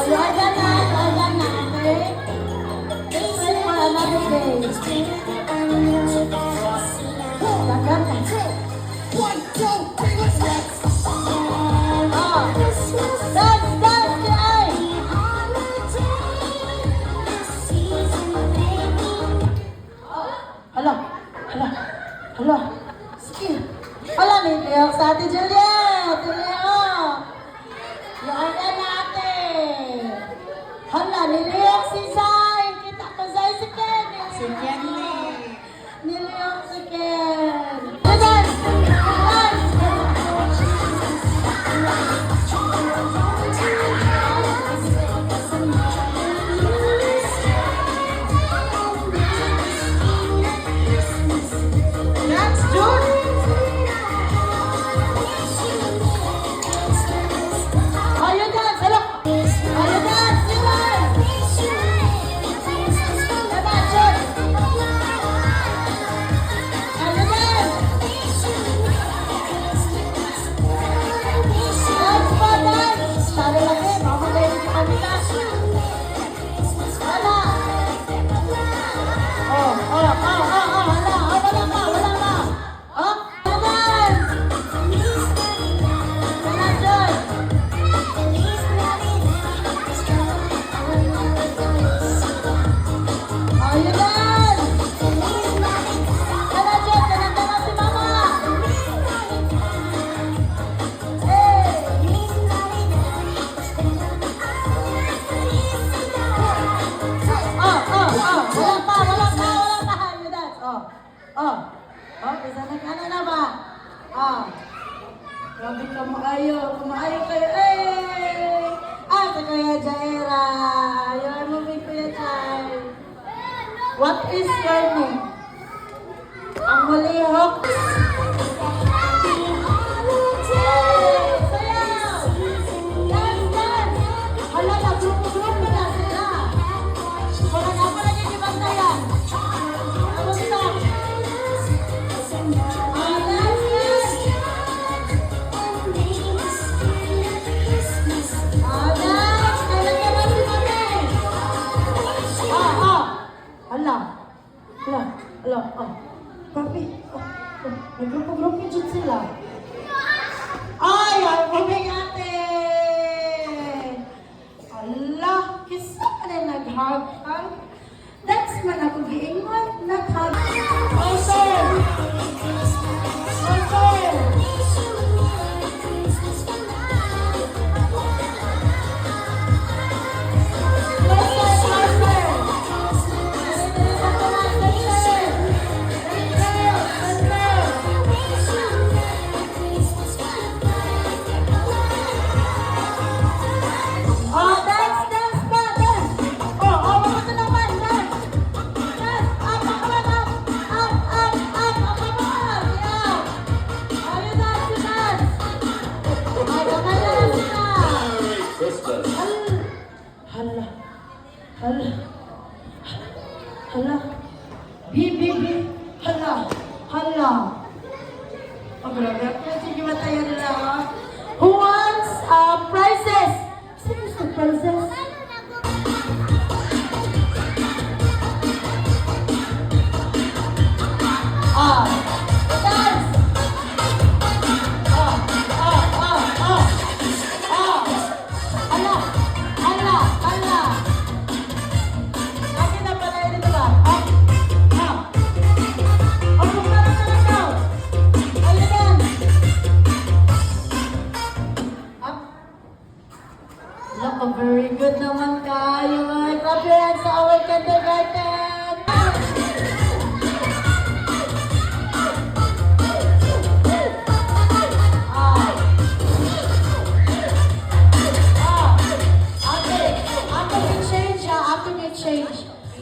you are done na, okay? Let's wait for another day. Dagan ka. 1, 2, 3, let's go! Dance, dance, ay! Hala, hala, hala. Sige. Hala, may piyok sa atin, Juliet. Leo. Yan na natin. Hala, niliyok si Zay. Kita ko Zay si Ken. Si Ken niliyok si Ken. Dance! Dance! Dance, June! Ayo dance, hala! Ayo dance, July! Diba, June? Ayo dance! Dance pa, dance! Sabi lagi, mamagay rin yung kanila. Hala! Hala pa, wala pa! Oh, dance! Hala, June! Ayo dance! Hala, June, tanang-tanang si Mama! Hey! Wala pa! Ayo dance! Isa na ka na ba? Grabe kumaayo kayo, eh! Sa Kuya Jaira! Ayaw mo may Kuya Jai! What is your name? Ang mulihok! Sayaw! Dance, dance! Hala na, grupo-grupo na sila! Wala na pa lagi kibantayan! Kamusta? Dance, dance! Dance! Kailan ka si Mami? Hala. Papi, nagrupo-grupo dyan sila. Ay, ang kaming ate! Ala, kisa ka na nag-hug-hug. That's man ako giingon, nag-hug. Oh, sir! Oh, sir! Hala. Bi. Hala. Grabe. Sige, matayan lang. Who wants prizes? Sino gusto prizes? Dance! Hala. Akin na pala yun ito ba? Ayun yan! Lako, very good naman kayo. Clap your hands sa our kindergarten!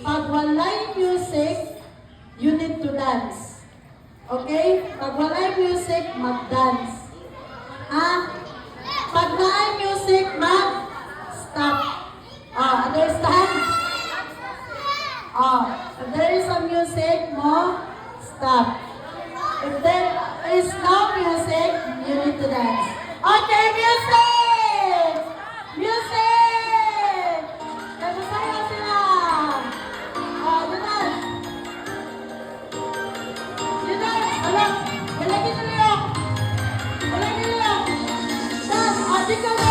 Pag walay music, you need to dance. Okay? Pag walay music, mag-dance. Pag naay music, mag-stop. Understand? If there is a music, stop. If there is no music, you need to dance. Okay, music! Music! Ikaw